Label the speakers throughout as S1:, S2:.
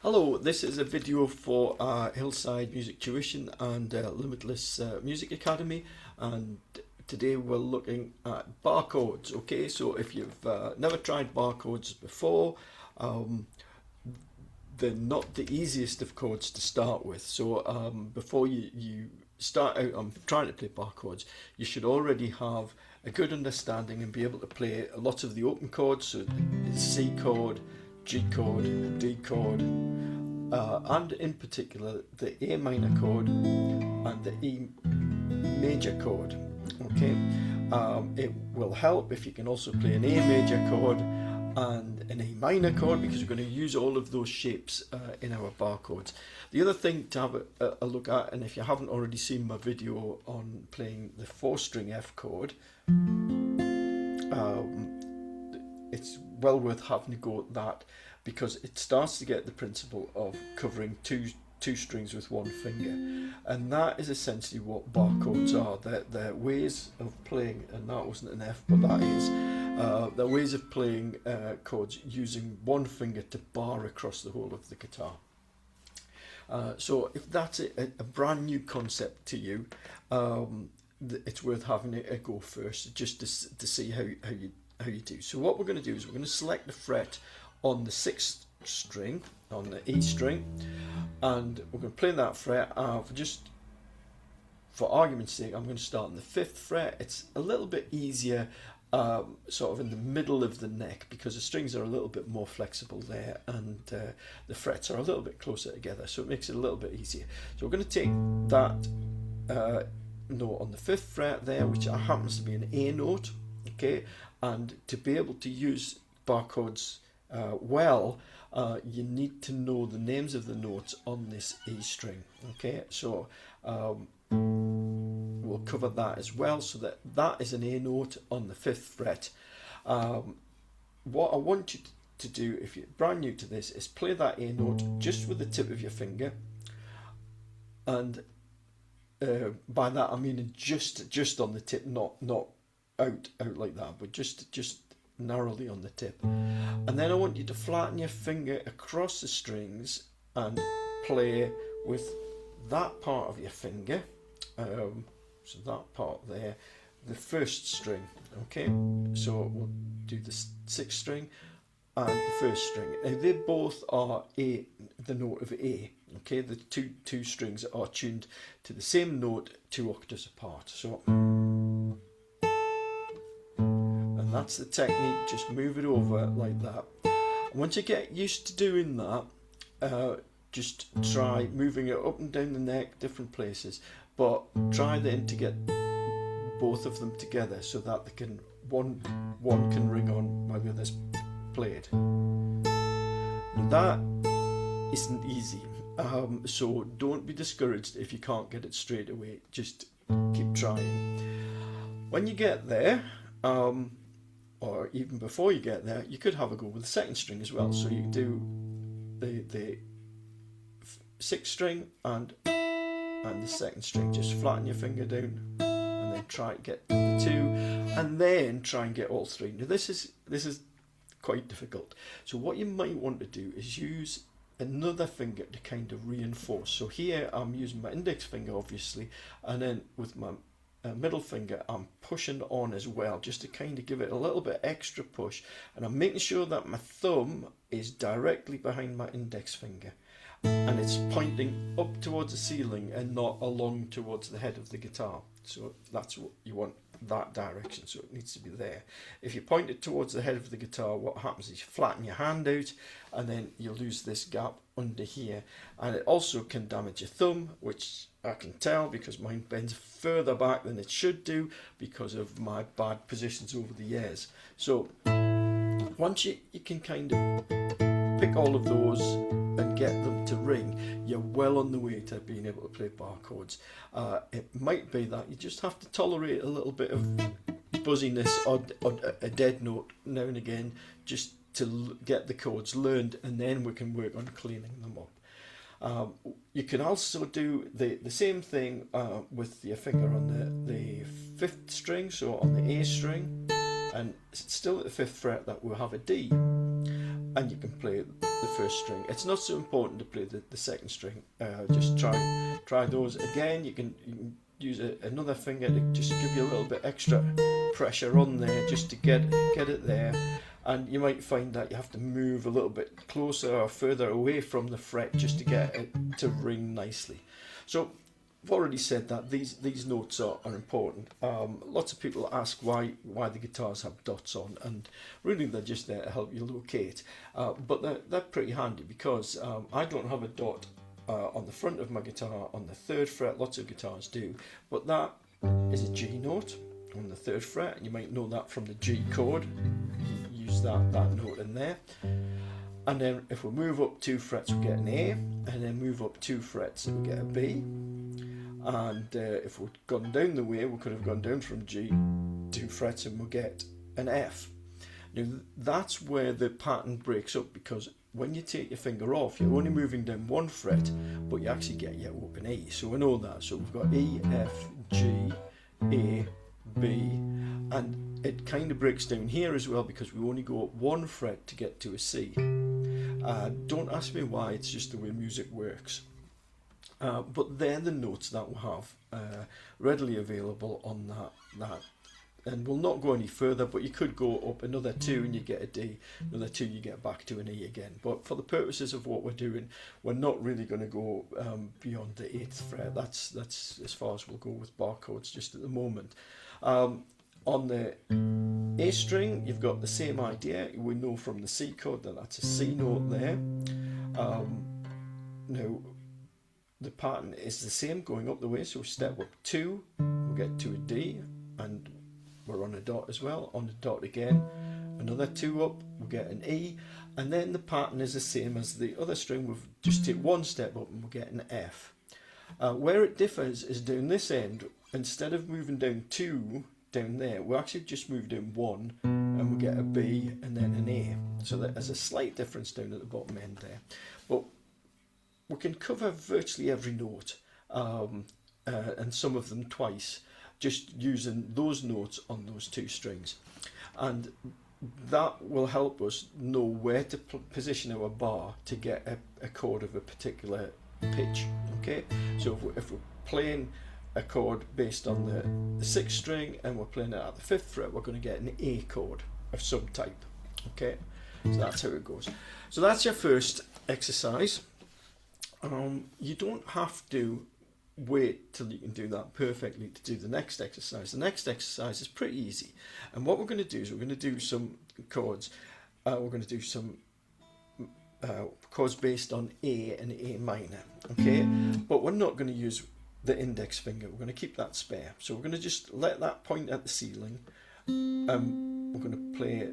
S1: Hello, this is a video for Hillside Music Tuition and Limitless Music Academy, and today we're looking at bar chords. Okay, so if you've never tried bar chords before, they're not the easiest of chords to start with. So before you start out on trying to play bar chords, you should already have a good understanding and be able to play a lot of the open chords, so the C chord, G chord, D chord, and in particular the A minor chord and the E major chord. Okay, it will help if you can also play an A major chord and an A minor chord, because we're going to use all of those shapes in our bar chords. The other thing to have a look at, and if you haven't already seen my video on playing the 4-string F chord, it's well worth having a go at that, because it starts to get the principle of covering two strings with one finger, and that is essentially what bar chords are. They're ways of playing, and that wasn't an F, but that is, they're ways of playing chords using one finger to bar across the whole of the guitar. So if that's a brand new concept to you, it's worth having a go first, just to see how you do. So what we're going to do is we're going to select the fret on the 6th string, on the E string, and we're going to play that fret. For argument's sake, I'm going to start on the 5th fret. It's a little bit easier sort of in the middle of the neck, because the strings are a little bit more flexible there, and the frets are a little bit closer together, so it makes it a little bit easier. So we're going to take that note on the 5th fret there, which happens to be an A note. Okay, and to be able to use bar chords well, you need to know the names of the notes on this E string. Okay, so we'll cover that as well. So that is an A note on the 5th fret. What I want you to do, if you're brand new to this, is play that A note just with the tip of your finger, and by that I mean just on the tip, not out like that, but just narrowly on the tip. And then I want you to flatten your finger across the strings and play with that part of your finger, so that part there, the 1st string. Okay, so we'll do the 6th string and the 1st string. Now they both are A, the note of A. Okay, the two strings are tuned to the same note 2 octaves apart. So that's the technique, just move it over like that. And once you get used to doing that, just try moving it up and down the neck, different places, but try then to get both of them together so that they can one can ring on while the other's played. Now that isn't easy, so don't be discouraged if you can't get it straight away, just keep trying. When you get there, or even before you get there, you could have a go with the 2nd string as well. So you can do the 6th string and the 2nd string. Just flatten your finger down and then try to get the 2, and then try and get all 3. Now this is quite difficult. So what you might want to do is use another finger to kind of reinforce. So here I'm using my index finger, obviously, and then with my middle finger I'm pushing on as well, just to kind of give it a little bit extra push, and I'm making sure that my thumb is directly behind my index finger and it's pointing up towards the ceiling and not along towards the head of the guitar. So that's what you want, that direction, so it needs to be there. If you point it towards the head of the guitar, what happens is you flatten your hand out and then you lose this gap under here, and it also can damage your thumb, which I can tell because mine bends further back than it should do because of my bad positions over the years. So once you can kind of pick all of those and get them to ring, you're well on the way to being able to play bar chords. It might be that you just have to tolerate a little bit of buzziness or a dead note now and again, just to get the chords learned, and then we can work on cleaning them up. You can also do the same thing with your finger on the 5th string, so on the A string, and still at the 5th fret that we'll have a D, and you can play the first string. It's not so important to play the second string. Just try those again. You can use another finger to just give you a little bit extra pressure on there, just to get it there. And you might find that you have to move a little bit closer or further away from the fret just to get it to ring nicely. So I've already said that these notes are important. Lots of people ask why the guitars have dots on, and really they're just there to help you locate. But they're pretty handy, because I don't have a dot on the front of my guitar on the 3rd fret. Lots of guitars do, but that is a G note on the 3rd fret, and you might know that from the G chord. Use that note in there. And then if we move up 2 frets, we get an A, and then move up 2 frets, we get a B. And if we'd gone down the way, we could have gone down from G 2 frets, and we'll get an F. Now that's where the pattern breaks up, because when you take your finger off, you're only moving down 1 fret, but you actually get your open E. So we know that. So we've got E, F, G, A, B, and it kind of breaks down here as well, because we only go up 1 fret to get to a C. Don't ask me why, it's just the way music works. But they're the notes that we have readily available on that. And we'll not go any further, but you could go up another 2 and you get a D, another 2 you get back to an E again. But for the purposes of what we're doing, we're not really going to go beyond the 8th fret. That's as far as we'll go with bar chords just at the moment. On the A string, you've got the same idea. We know from the C chord that that's a C note there. Now, the pattern is the same going up the way, so step up 2, we'll get to a D, and we're on a dot as well, on the dot again, another 2 up, we'll get an E, and then the pattern is the same as the other string. We've just take 1 step up and we'll get an F. Where it differs is down this end. Instead of moving down 2 down there, we actually just move down 1 and we get a B and then an A. So there's a slight difference down at the bottom end there. But we can cover virtually every note, and some of them twice, just using those notes on those 2 strings. And that will help us know where to position our bar to get a chord of a particular pitch. Okay, so if we're playing a chord based on the 6th string and we're playing it at the 5th fret, we're going to get an A chord of some type. Okay, so that's how it goes. So that's your first exercise. You don't have to wait till you can do that perfectly to do the next exercise. The next exercise is pretty easy, and what we're going to do is we're going to do some chords. We're going to do some chords based on A and A minor. Okay, but we're not going to use the index finger. We're going to keep that spare. So we're going to just let that point at the ceiling. We're going to play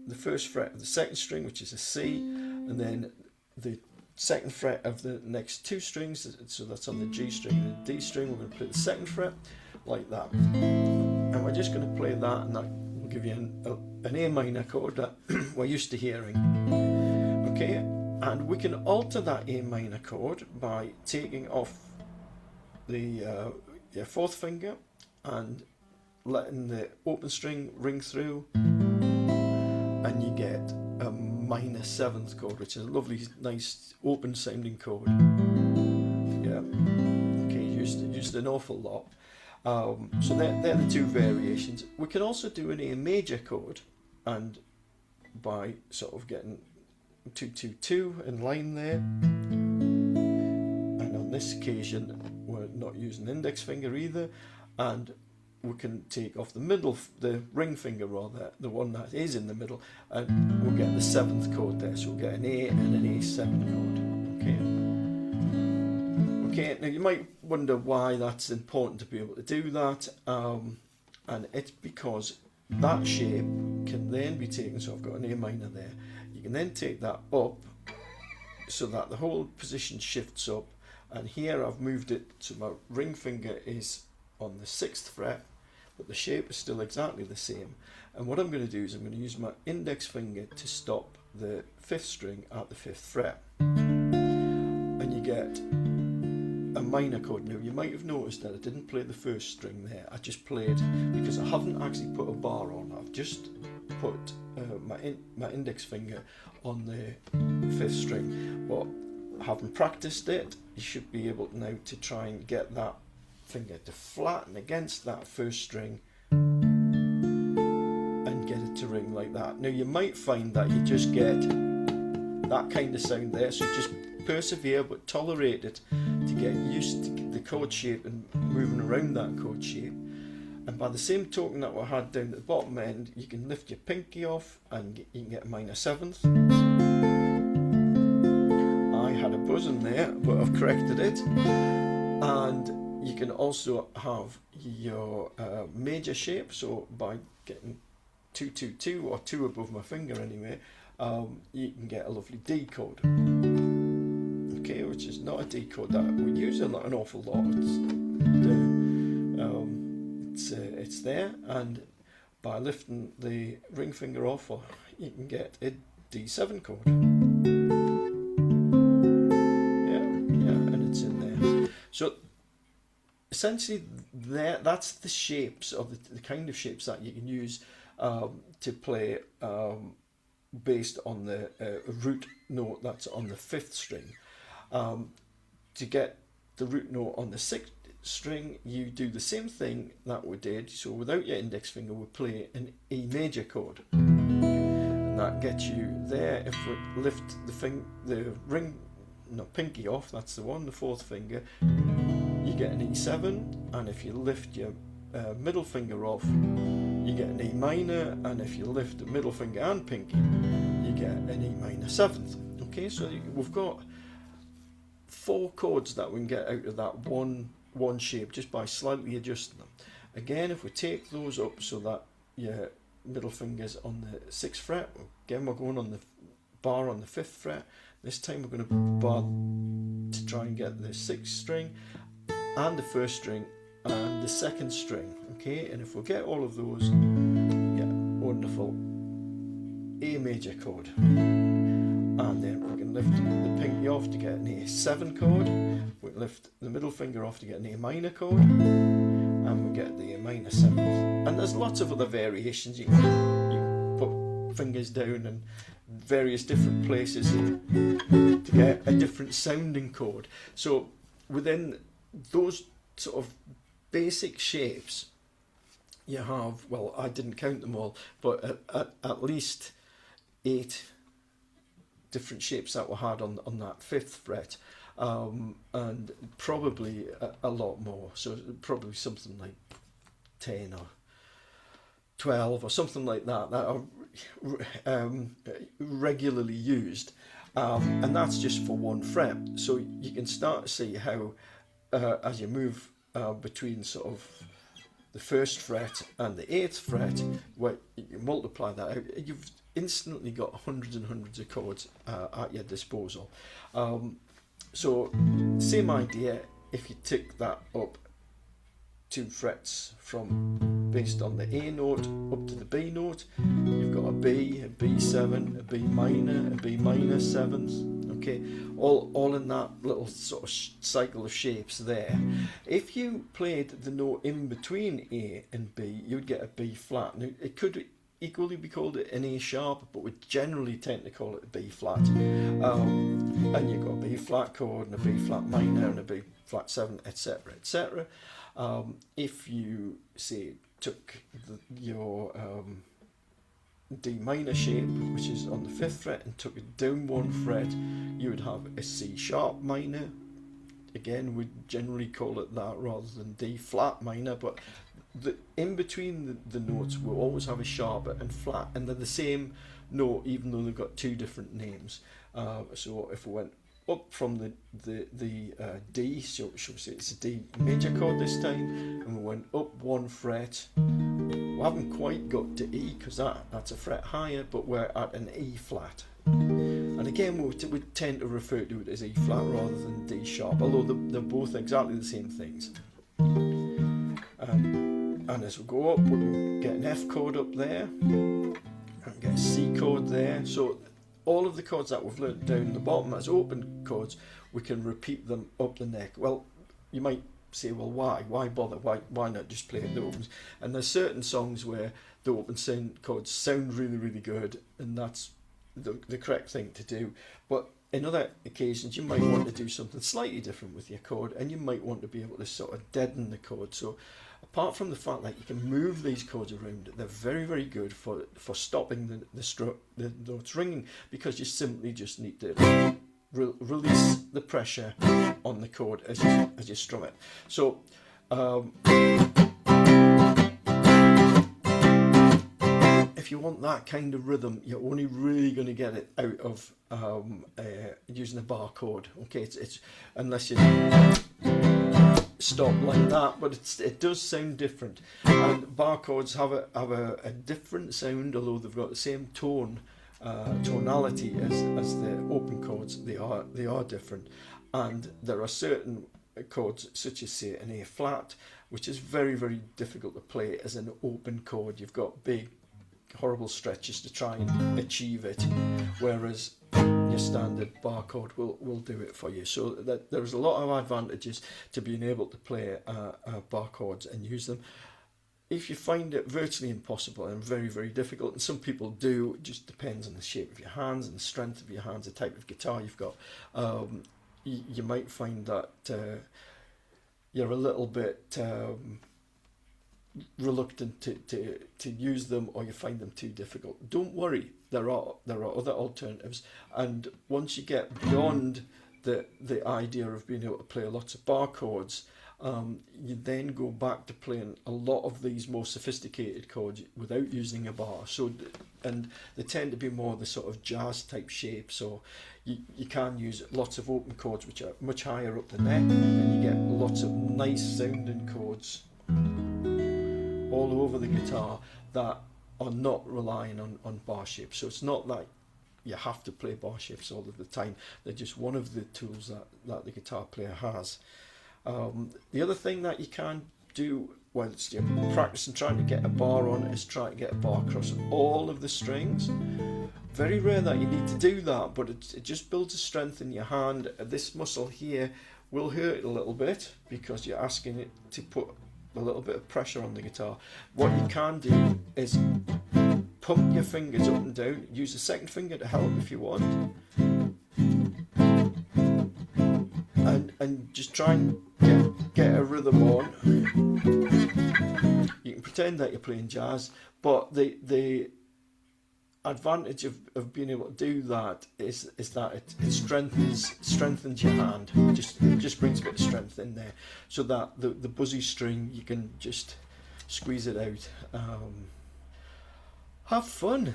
S1: the 1st fret of the 2nd string, which is a C, and then the 2nd fret of the next 2 strings, so that's on the G string and the D string. We're going to play the 2nd fret like that, and we're just going to play that, and that will give you an A minor chord that we're used to hearing. Okay, and we can alter that A minor chord by taking off the your 4th finger and letting the open string ring through, and you get a minor 7th chord, which is a lovely, nice, open sounding chord. Yeah, okay, used an awful lot. So they're the 2 variations. We can also do an A major chord, and by sort of getting 2-2-2 in line there, and on this occasion we're not using index finger either, and we can take off the middle, the ring finger rather, the one that is in the middle, and we'll get the 7th chord there. So we'll get an A and an A7 chord. Okay, now you might wonder why that's important to be able to do that, and it's because that shape can then be taken. So I've got an A minor there. You can then take that up so that the whole position shifts up, and here I've moved it so my ring finger is on the 6th fret, but the shape is still exactly the same. And what I'm going to do is I'm going to use my index finger to stop the 5th string at the 5th fret, and you get a minor chord. Now you might have noticed that I didn't play the 1st string there. I just played, because I haven't actually put a bar on, I've just put my index finger on the 5th string, but having practiced it, you should be able now to try and get that finger to flatten against that 1st string and get it to ring like that. Now you might find that you just get that kind of sound there, so just persevere but tolerate it to get used to the chord shape and moving around that chord shape. And by the same token that we had down at the bottom end, you can lift your pinky off and you can get a minor 7th. I had a buzz in there, but I've corrected it. And you can also have your major shape, so by getting 2, 2, 2, or 2 above my finger anyway, you can get a lovely D chord. Okay, which is not a D chord that we use an awful lot. It's there, and by lifting the ring finger off, you can get a D7 chord. Yeah, and it's in there. So essentially, that's the shapes, or the kind of shapes that you can use to play based on the root note that's on the 5th string. To get the root note on the 6th string, you do the same thing that we did. So without your index finger, we play an E major chord, and that gets you there. If we lift the pinky off, that's the one, the 4th finger, you get an E7, and if you lift your middle finger off, you get an E minor, and if you lift the middle finger and pinky, you get an E minor 7th. Okay, so we've got 4 chords that we can get out of that one shape just by slightly adjusting them. Again, if we take those up so that your middle finger's on the 6th fret, again we're going on the bar on the 5th fret. This time we're going to bar to try and get the 6th string and the 1st string and the 2nd string. Okay, and if we get all of those, yeah, wonderful A major chord. And then we can lift the pinky off to get an A7 chord. We lift the middle finger off to get an A minor chord, and we get the A minor 7th. And there's lots of other variations. You can put fingers down in various different places to get a different sounding chord. So within those sort of basic shapes, you have, well, I didn't count them all, but at least 8 different shapes that we had on that 5th fret, and probably a lot more, so probably something like 10 or 12 or something like that are regularly used, and that's just for one fret. So you can start to see how as you move between sort of the 1st fret and the 8th fret, where you multiply that out, you've instantly got hundreds and hundreds of chords at your disposal. So same idea, if you tick that up 2 frets from based on the A note up to the B note, you've got a B, a B7, a B minor, a B minor 7th. Okay, all in that little sort of cycle of shapes there. If you played the note in between A and B, you would get a B flat. Now, it could equally be called an A sharp, but we generally tend to call it a B flat. And you've got a B flat chord and a B flat minor and a B flat 7, etc., etc. If you say took your D minor shape, which is on the 5th fret, and took it down 1 fret, you would have a C sharp minor. Again, we generally call it that rather than D flat minor, but in between the notes we'll always have a sharp and flat, and they're the same note even though they've got 2 different names. So if we went up from the D, so shall we say it's a D major chord this time, and we went up 1 fret, we haven't quite got to E because that's a fret higher, but we're at an E flat. And again, we tend to refer to it as E flat rather than D sharp, although they're both exactly the same things. And as we go up, we can get an F chord up there, and get a C chord there. So all of the chords that we've learnt down the bottom as open chords, we can repeat them up the neck. Well, you might say, well, why bother? Why not just play the opens? And there's certain songs where the open sound chords sound really, really good, and that's the correct thing to do. But in other occasions, you might want to do something slightly different with your chord, and you might want to be able to sort of deaden the chord. So apart from the fact that you can move these chords around, they're very, very good for stopping the notes ringing, because you simply just need to release the pressure on the chord as you strum it. So if you want that kind of rhythm, you're only really going to get it out of using a bar chord. Okay, it's unless you stop like that, but it does sound different. And bar chords have a different sound, although they've got the same tonality as the open chords. They are different, and there are certain chords, such as say an A flat, which is very, very difficult to play as an open chord. You've got big, horrible stretches to try and achieve it, whereas your standard bar chord will do it for you. So that there's a lot of advantages to being able to play bar chords and use them. If you find it virtually impossible and very, very difficult, and some people do, it just depends on the shape of your hands and the strength of your hands, the type of guitar you've got, you might find that you're a little bit reluctant to use them, or you find them too difficult. Don't worry, there are other alternatives, and once you get beyond the idea of being able to play lots of bar chords, you then go back to playing a lot of these more sophisticated chords without using a bar. So, and they tend to be more the sort of jazz type shape. So you can use lots of open chords which are much higher up the neck, and you get lots of nice sounding chords all over the guitar that are not relying on bar shapes. So it's not like you have to play bar shapes all of the time. They're just one of the tools that the guitar player has. The other thing that you can do whilst you're practicing trying to get a bar on is try to get a bar across all of the strings. Very rare that you need to do that, but it just builds a strength in your hand. This muscle here will hurt a little bit because you're asking it to put a little bit of pressure on the guitar. What you can do is pump your fingers up and down. Use the second finger to help if you want, and just try and get a rhythm on. You can pretend that you're playing jazz, but the advantage of being able to do that is that it strengthens your hand. It just brings a bit of strength in there, so that the buzzy string, you can just squeeze it out. Have fun.